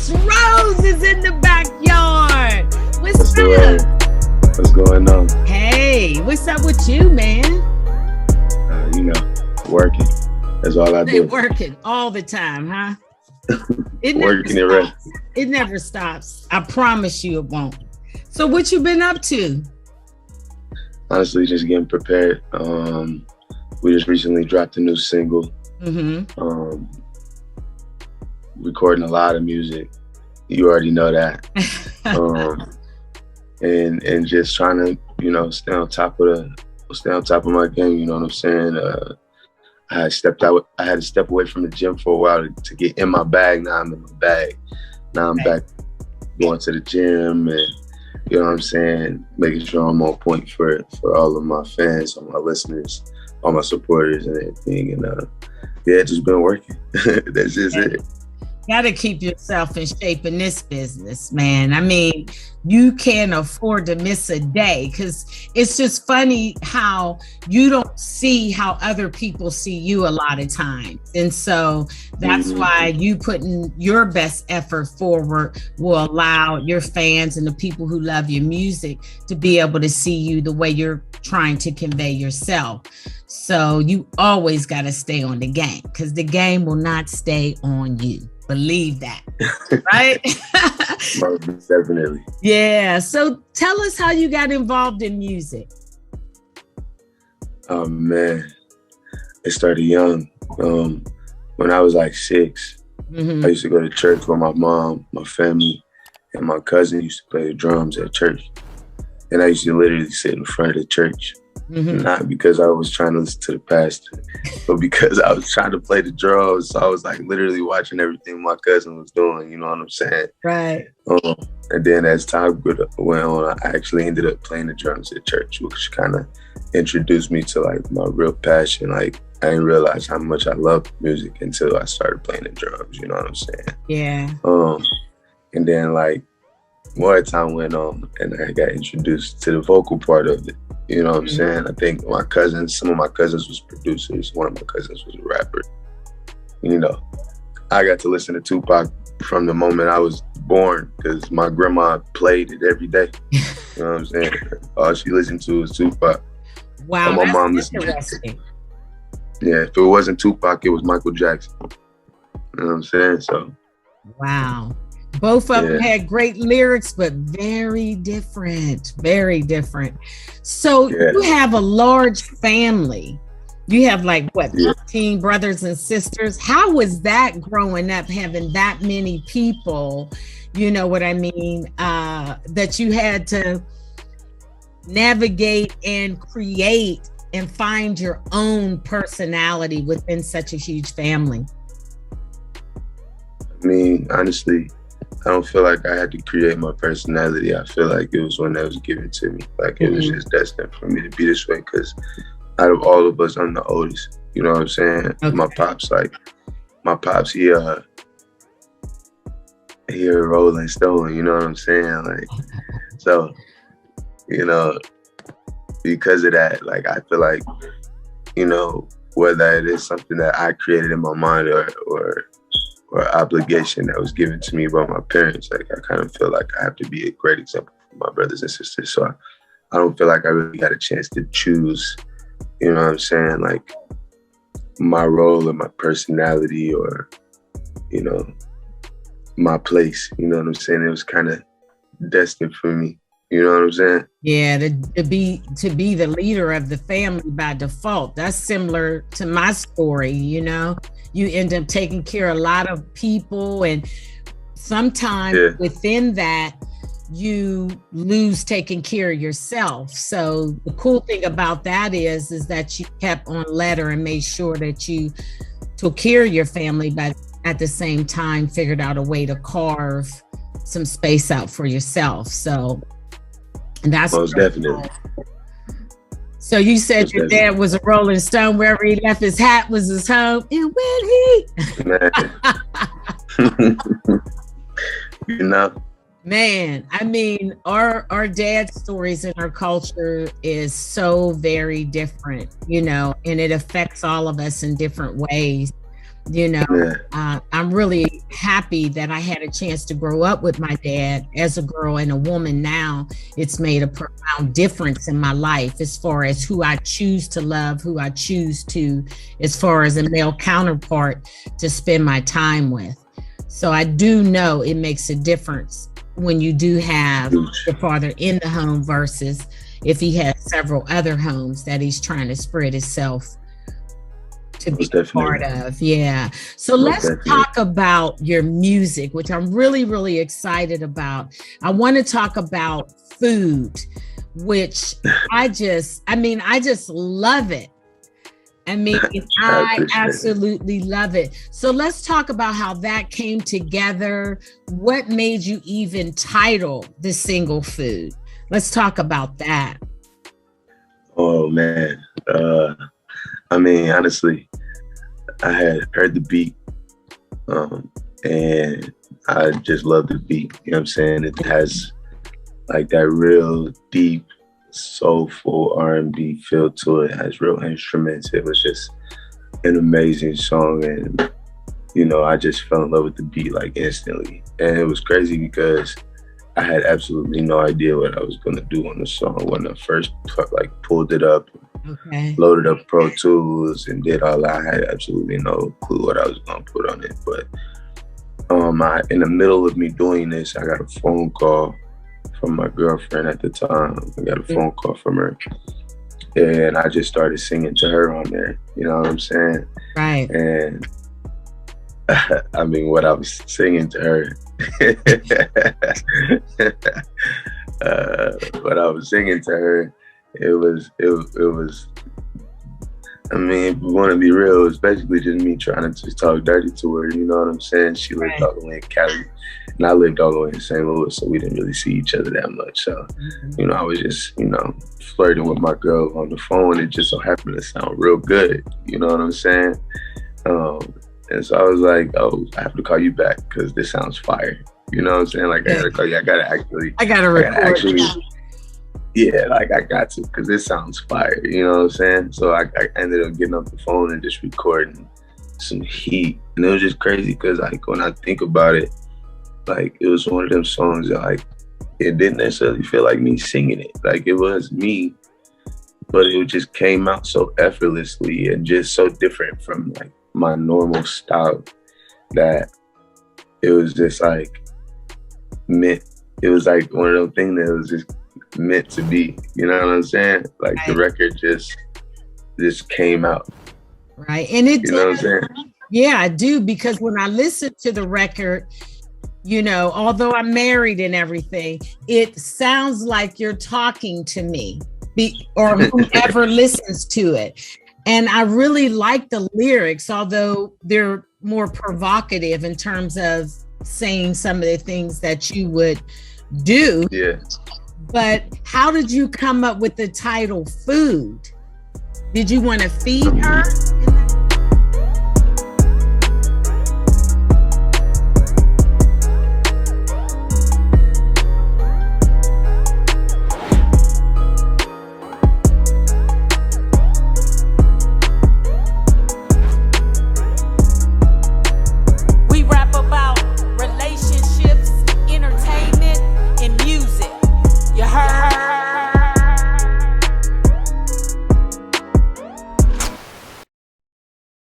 Miss Rose is in the backyard. What's up? What's going on? Hey, what's up with you, man? Working. That's all I do. Working all the time, huh? It Working never and stops. It never stops. I promise you it won't. So what you been up to? Honestly, just getting prepared. We just recently dropped a new single. Recording a lot of music. You already know that. And just trying to, stay on top of my game. You know what I'm saying? I had to step away from the gym for a while to get in my bag. Now I'm in my bag. Now I'm back going to the gym and, you know what I'm saying, making sure I'm on point for all of my fans, all my listeners, all my supporters and everything. And just been working. That's just it. Got to keep yourself in shape in this business, man. I mean, you can't afford to miss a day because it's just funny how you don't see how other people see you a lot of times. And so that's why you putting your best effort forward will allow your fans and the people who love your music to be able to see you the way you're trying to convey yourself. So you always got to stay on the game because the game will not stay on you. Believe that, right? Definitely. Yeah. So tell us how you got involved in music. Oh man, it started young. When I was like 6, I used to go to church with my mom, my family, and my cousin used to play the drums at church. And I used to literally sit in front of the church. Not because I was trying to listen to the pastor, but because I was trying to play the drums. So I was like literally watching everything my cousin was doing, you know what I'm saying? Right. And then as time went on, I actually ended up playing the drums at church, which kind of introduced me to like my real passion. Like I didn't realize how much I loved music until I started playing the drums, you know what I'm saying? Yeah. And then like more time went on and I got introduced to the vocal part of it. You know what I'm saying? I think some of my cousins was producers. One of my cousins was a rapper. You know, I got to listen to Tupac from the moment I was born because my grandma played it every day. You know what I'm saying? All she listened to was Tupac. Wow, my mom that's interesting. Yeah, if it wasn't Tupac, it was Michael Jackson. You know what I'm saying? So. Wow. Both of them had great lyrics, but very different, very different. So you have a large family. You have like, 13 brothers and sisters. How was that growing up, having that many people, you know what I mean, that you had to navigate and create and find your own personality within such a huge family? I mean, honestly, I don't feel like I had to create my personality. I feel like it was one that was given to me. Like it was just destined for me to be this way because out of all of us, I'm the oldest. You know what I'm saying? Okay. My pops, he a Rolling Stone, you know what I'm saying? Like, so, you know, because of that, like, I feel like, you know, whether it is something that I created in my mind or obligation that was given to me by my parents, like I kind of feel like I have to be a great example for my brothers and sisters. So I don't feel like I really got a chance to choose, you know what I'm saying, like my role or my personality or, you know, my place, you know what I'm saying? It was kind of destined for me. You know what I'm saying? Yeah, to be the leader of the family by default. That's similar to my story, you know. You end up taking care of a lot of people, and sometimes within that, you lose taking care of yourself. So the cool thing about that is that you kept on letter and made sure that you took care of your family, but at the same time figured out a way to carve some space out for yourself. So that's most definitely. So you said your dad was a Rolling Stone. Wherever he left his hat was his home. And when he, you know, man, I mean, our dad's stories in our culture is so very different, you know, and it affects all of us in different ways. You know, Yeah. I'm really happy that I had a chance to grow up with my dad as a girl and a woman now. It's made a profound difference in my life as far as who I choose to love, who I choose to, as far as a male counterpart to spend my time with. So I do know it makes a difference when you do have your father in the home versus if he has several other homes that he's trying to spread himself to be part of. Yeah. So let's talk about your music, which I'm really, really excited about. I want to talk about food, which I just love it. I mean, I absolutely love it. So let's talk about how that came together. What made you even title the single Food? Let's talk about that. Oh, man. I mean, honestly, I had heard the beat and I just love the beat. You know what I'm saying? It has like that real deep, soulful R&B feel to it. It has real instruments. It was just an amazing song. And, you know, I just fell in love with the beat like instantly. And it was crazy because I had absolutely no idea what I was going to do on the song when I first like pulled it up. Okay. Loaded up Pro Tools and did all that. I had absolutely no clue what I was gonna put on it. But in the middle of me doing this, I got a phone call from my girlfriend at the time. I got a phone call from her. And I just started singing to her on there. You know what I'm saying? Right. And I mean, what I was singing to her, what I was singing to her, it was, I mean, if we want to be real, it's basically just me trying to just talk dirty to her, you know what I'm saying? She lived all the way in Cali, and I lived all the way in St. Louis, so we didn't really see each other that much. So, you know, I was just, you know, flirting with my girl on the phone. It just so happened to sound real good, you know what I'm saying? And so I was like, oh, I have to call you back because this sounds fire. You know what I'm saying? Like, I gotta call you. I gotta record. Yeah, like I got to, because this sounds fire, you know what I'm saying? So I ended up getting off the phone and just recording some heat. And it was just crazy because like when I think about it, like it was one of them songs that like, it didn't necessarily feel like me singing it. Like it was me, but it just came out so effortlessly and just so different from like my normal style that it was just like meant, it was like one of those things that was just meant to be, you know what I'm saying? Like the record just came out. Right. And it, you know what I'm saying? Yeah, I do, because when I listen to the record, you know, although I'm married and everything, it sounds like you're talking to me or whoever listens to it. And I really like the lyrics, although they're more provocative in terms of saying some of the things that you would do. Yeah. But how did you come up with the title Food? Did you want to feed her in